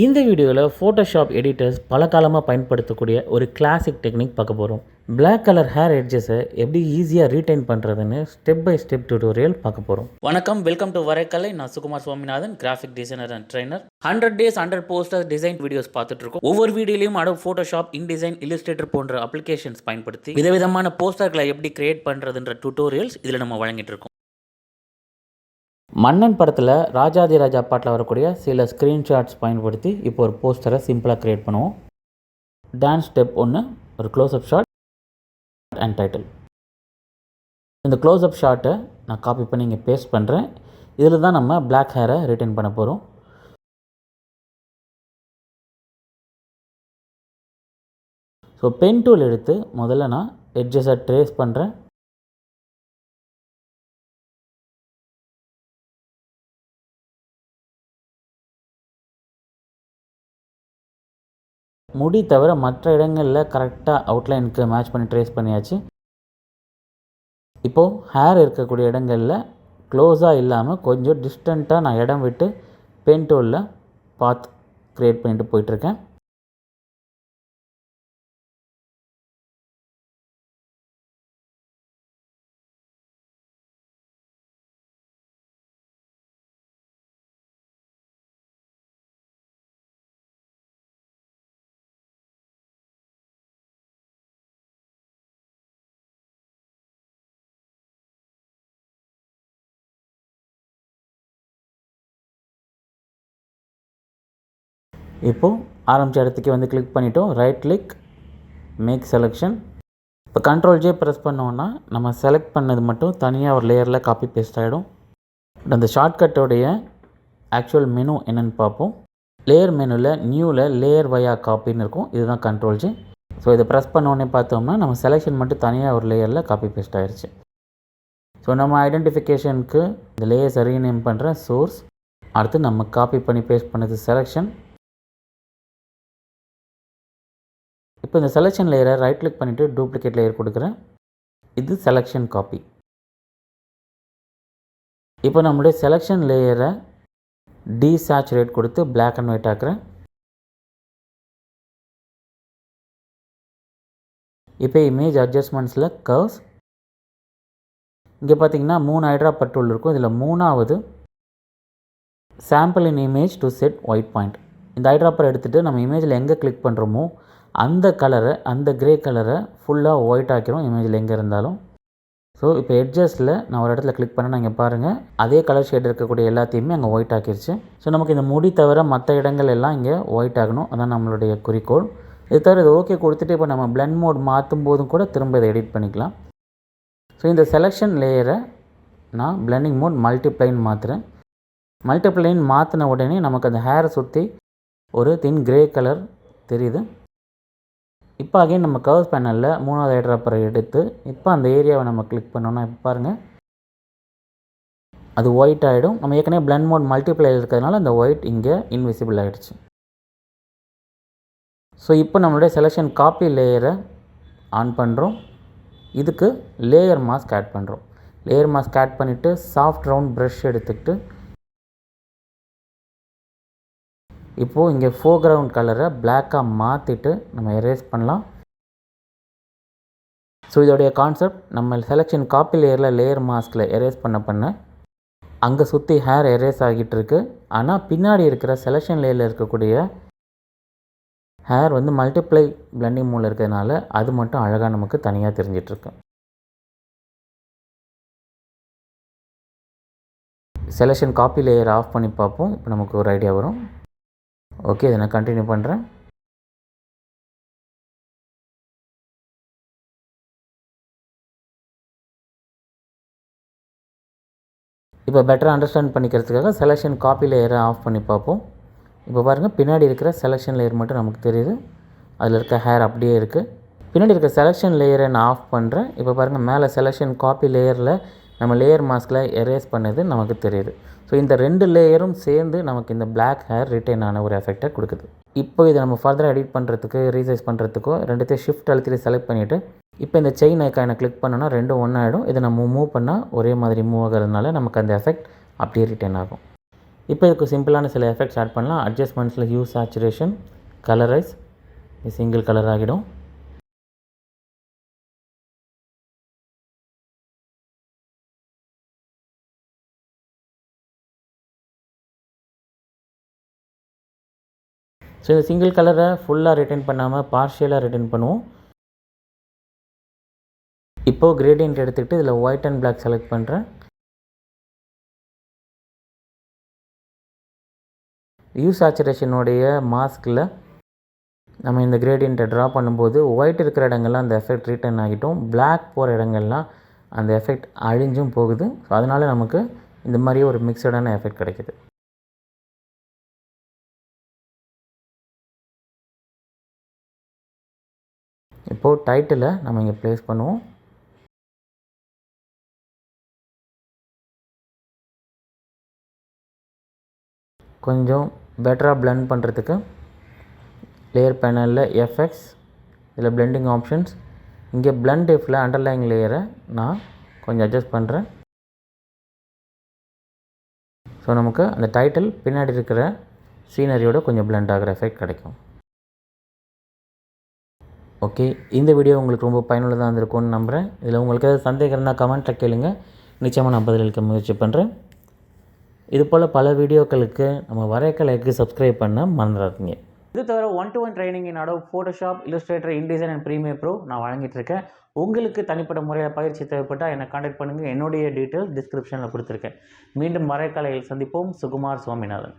இந்த வீடியோவில் Photoshop editors பல காலமாக பயன்படுத்தக்கூடிய ஒரு கிளாசிக் டெக்னிக் பார்க்க போகிறோம். பிளாக் கலர் ஹேர் எட்ஜஸை எப்படி ஈஸியாக ரீடைன் பண்ணுறதுன்னு ஸ்டெப் பை ஸ்டெப் டியூட்டோரியல் பார்க்க போகிறோம். வணக்கம், வெல்கம் டு வரைக்கலை. நான் Sukumar Swaminathan, graphic designer and trainer. 100 days 100 posters design videos பார்த்துட்டு இருக்கோம். ஒவ்வொரு வீடியோலையும் அடோப் ஃபோட்டோஷாப், இன்டிசைன், இல்லஸ்ட்ரேட்டர் போன்ற அப்ளிகேஷன்ஸ் பயன்படுத்தி விதவிதமான போஸ்டர்களை எப்படி கிரியேட் பண்ணுறதுன்ற டியூட்டோரியல்ஸ் இதில் நம்ம வழங்கிட்டு இருக்கோம். மன்னன் படத்தில் ராஜாதி ராஜா பாட்டில் வரக்கூடிய சில ஸ்க்ரீன்ஷாட்ஸ் பயன்படுத்தி இப்போ ஒரு போஸ்டரை சிம்பிளாக க்ரியேட் பண்ணுவோம். டான்ஸ் ஸ்டெப் 1, ஒரு க்ளோஸ்அப் ஷாட் அண்ட் டைட்டில். இந்த க்ளோஸ்அப் ஷாட்டை நான் காப்பி பண்ணி இங்கே பேஸ்ட் பண்ணுறேன். இதில் தான் நம்ம பிளாக் ஹேரை ரிட்டைன் பண்ண போகிறோம். ஸோ பென் டூல் எடுத்து முதல்ல நான் எட்ஜஸை ட்ரேஸ் பண்ணுறேன். முடி தவிர மற்ற இடங்களில் கரெக்டாக அவுட்லைனுக்கு மேட்ச் பண்ணி ட்ரேஸ் பண்ணியாச்சு. இப்போது ஹேர் இருக்கக்கூடிய இடங்களில் க்ளோஸாக இல்லாமல் கொஞ்சம் டிஸ்டண்ட்டாக நான் இடம் விட்டு பென் டூலில் பாத் க்ரியேட் பண்ணிட்டு போயிட்டுருக்கேன். இப்போது ஆரம்பித்த இடத்துக்கு வந்து கிளிக் பண்ணிட்டோம். Right click, make selection. இப்போ Ctrl+J ப்ரெஸ் பண்ணோன்னா நம்ம செலக்ட் பண்ணது மட்டும் தனியாக ஒரு லேயரில் காப்பி பேஸ்ட் ஆகிடும். அந்த ஷார்ட்கட்டோடைய ஆக்சுவல் மெனு என்னென்னு பார்ப்போம். லேயர் மெனுவில் நியூவில் லேயர் வயா காப்பின்னு இருக்கும். இதுதான் Ctrl+J. ஸோ இதை ப்ரெஸ் பண்ணோன்னே பார்த்தோம்னா நம்ம செலெக்ஷன் மட்டும் தனியாக ஒரு லேயரில் காப்பி பேஸ்ட் ஆகிடுச்சு. ஸோ நம்ம ஐடென்டிஃபிகேஷனுக்கு இந்த லேயர்ஸை ரீநேம் பண்ணுற சோர்ஸ். அடுத்து நம்ம காப்பி பண்ணி பேஸ்ட் பண்ணது செலெக்ஷன். இப்போ இந்த செலெக்ஷன் லேயரை ரைட் கிளிக் பண்ணிவிட்டு டூப்ளிகேட் லேயர் கொடுக்குறேன். இது செலெக்ஷன் காப்பி. இப்போ நம்மளுடைய செலெக்ஷன் லேயரை டீசாச்சுரேட் கொடுத்து பிளாக் அண்ட் ஒயிட் ஆக்குறேன். இப்போ இமேஜ் அட்ஜஸ்ட்மெண்ட்ஸில் கர்வ்ஸ் இங்கே பார்த்தீங்கன்னா 3 ஹைட்ராபர் டூல் இருக்கும். இதில் 3வது sample in image to set white point. இந்த ஹைட்ராப்பர் எடுத்துகிட்டு நம்ம இமேஜில் எங்கே கிளிக் பண்ணுறோமோ அந்த கலரை, அந்த க்ரே கலரை ஃபுல்லாக ஒயிட் ஆக்கிரும் இமேஜில் எங்கே இருந்தாலும். ஸோ இப்போ எட்ஜஸில் நான் ஒரு இடத்துல கிளிக் பண்ண இங்கே பாருங்கள், அதே கலர் ஷேட் இருக்கக்கூடிய எல்லாத்தையுமே அங்கே ஒயிட் ஆக்கிருச்சு. ஸோ நமக்கு இந்த முடி தவிர மற்ற இடங்கள் எல்லாம் இங்கே ஒயிட் ஆகணும். அதான் நம்மளுடைய குறிக்கோள். இது தவிர இது ஓகே கொடுத்துட்டு இப்போ நம்ம பிளெண்ட் மோட் மாற்றும் போதும் கூட திரும்ப இதை எடிட் பண்ணிக்கலாம். ஸோ இந்த செலெக்ஷன் லேயரை நான் பிளெண்டிங் மோட் மல்டிப்ளைன் மாற்றுறேன். மல்டிப்ளைன் மாற்றின உடனே நமக்கு அந்த ஹேரை சுற்றி ஒரு தின் க்ரே கலர் தெரியுது. இப்போ அகைன் நம்ம கர்வ்ஸ் பேனலில் 3வது ஹைட்ராப்பரை எடுத்து இப்போ அந்த ஏரியாவை நம்ம கிளிக் பண்ணோன்னா இப்போ பாருங்கள் அது ஒயிட் ஆகிடும். நம்ம ஏற்கனவே பிளெண்ட் மோட் மல்டிப்ளை இருக்கிறதுனால அந்த ஒயிட் இங்கே இன்விசிபிள் ஆகிடுச்சு. ஸோ இப்போ நம்மளுடைய செலெக்ஷன் காப்பி லேயரை ஆன் பண்ணுறோம். இதுக்கு லேயர் மாஸ்க் ஆட் பண்ணுறோம். லேயர் மாஸ்க் ஆட் பண்ணிவிட்டு சாஃப்ட் ரவுண்ட் ப்ரஷ் எடுத்துக்கிட்டு இப்போது இங்கே ஃபோர்க்ரவுண்ட் கலரை பிளாக்காக மாற்றிட்டு நம்ம எரேஸ் பண்ணலாம். ஸோ இதோடைய கான்செப்ட் நம்ம செலெக்ஷன் காப்பி லேயரில் லேயர் மாஸ்கில் எரேஸ் பண்ண அங்கே சுற்றி ஹேர் எரேஸ் ஆகிட்டு இருக்கு. ஆனால் பின்னாடி இருக்கிற செலெக்ஷன் லேயரில் இருக்கக்கூடிய ஹேர் வந்து மல்டிப்ளை பிளெண்டிங் மோடில் இருக்கிறதுனால அது மட்டும் அழகாக நமக்கு தனியாக தெரிஞ்சிட்ருக்கு. செலெக்ஷன் காப்பி லேயர் ஆஃப் பண்ணி பார்ப்போம். இப்போ நமக்கு ஒரு ஐடியா வரும். ஓகே, இதை நான் கண்டினியூ பண்ணுறேன். இப்போ பெட்டராக அண்டர்ஸ்டாண்ட் பண்ணிக்கிறதுக்காக செலெக்ஷன் காப்பி லேயரை ஆஃப் பண்ணி பார்ப்போம். இப்போ பாருங்கள், பின்னாடி இருக்கிற செலெக்ஷன் லேயர் மட்டும் நமக்கு தெரியுது. அதில் இருக்க ஹேர் அப்படியே இருக்குது. பின்னாடி இருக்க செலெக்ஷன் லேயரை நான் ஆஃப் பண்ணுறேன். இப்போ பாருங்கள், மேலே செலெக்ஷன் காப்பி லேயரில் நம்ம லேயர் மாஸ்கில் எரேஸ் பண்ணது நமக்கு தெரியுது. ஸோ இந்த 2 லேயரும் சேர்ந்து நமக்கு இந்த பிளாக் ஹேர் ரிட்டைன் ஆன ஒரு எஃபெக்டை கொடுக்குது. இப்போ இதை நம்ம ஃபர்தராக எடிட் பண்ணுறதுக்கு, ரீசைஸ் பண்ணுறதுக்கோ ரெண்டுத்தையும் ஷிஃப்ட் அழுத்தி செலக்ட் பண்ணிவிட்டு இப்போ இந்த செயின் ஐக்கானை கிளிக் பண்ணோன்னா ரெண்டும் ஒன்றாயிடும். இதை நம்ம மூவ் பண்ணால் ஒரே மாதிரி மூவ் ஆகிறதுனால நமக்கு அந்த எஃபெக்ட் அப்படியே ரிட்டைன் ஆகும். இப்போ இதுக்கு சிம்பிளான சில எஃபெக்ட்ஸ் ஆட் பண்ணலாம். அட்ஜஸ்ட்மெண்ட்ஸில் ஹியூ, சேச்சுரேஷன், கலரைஸ், இது சிங்கிள் கலர் ஆகிடும். ஸோ இந்த சிங்கிள் கலரை ஃபுல்லாக ரிட்டைன் பண்ணாமல் பார்ஷியலாக ரிட்டைன் பண்ணுவோம். இப்போது கிரேடியன்ட் எடுத்துக்கிட்டு இதில் ஒயிட் அண்ட் பிளாக் செலக்ட் பண்ணுறேன். ஹியூ சேச்சுரேஷனுடைய மாஸ்கில் நம்ம இந்த கிரேடியண்ட்டை ட்ரா பண்ணும்போது ஒயிட் இருக்கிற இடங்கள்லாம் அந்த எஃபெக்ட் ரிட்டர்ன் ஆகிட்டோம், பிளாக் போகிற இடங்கள்லாம் அந்த எஃபெக்ட் அழிஞ்சும் போகுது. ஸோ அதனால் நமக்கு இந்த மாதிரி ஒரு மிக்சடான எஃபெக்ட் கிடைக்குது. இப்போது டைட்டிலை நம்ம இங்கே ப்ளேஸ் பண்ணுவோம். கொஞ்சம் பெட்டராக பிளெண்ட் பண்ணுறதுக்கு லேயர் பேனலில் எஃபெக்ட்ஸ், இதில் பிளெண்டிங் ஆப்ஷன்ஸ், இங்கே பிளெண்ட் இஃபில் அண்டர்லைங் லேயரை நான் கொஞ்சம் அட்ஜஸ்ட் பண்ணுறேன். ஸோ நமக்கு அந்த டைட்டில் பின்னாடி இருக்கிற சீனரியோட கொஞ்சம் பிளெண்ட் ஆகிற எஃபெக்ட் கிடைக்கும். ஓகே, இந்த வீடியோ உங்களுக்கு ரொம்ப பயனுள்ளதாக இருந்திருக்கும்னு நம்புகிறேன். இதில் உங்களுக்கு ஏதாவது சந்தேகம் இருந்தால் கமெண்ட்டில் கேளுங்க, நிச்சயமாக நான் பதிலளிக்க முயற்சி பண்ணுறேன். இதுபோல் பல வீடியோக்களுக்கு நம்ம வரைகலைக்கு சப்ஸ்கிரைப் பண்ண மறந்துடாதீங்க. இது தவிர 1-to-1 training in Adobe Photoshop, Illustrator, InDesign and Premiere Pro நான் வழங்கிட்டுருக்கேன். உங்களுக்கு தனிப்பட்ட முறையில் பயிற்சி தேவைப்பட்டால் என்னை கான்டாக்ட் பண்ணுங்கள். என்னுடைய டீட்டெயில்ஸ் டிஸ்கிரிப்ஷனில் கொடுத்துருக்கேன். மீண்டும் வரைகலையில் சந்திப்போம். சுகுமார் சுவாமிநாதன்.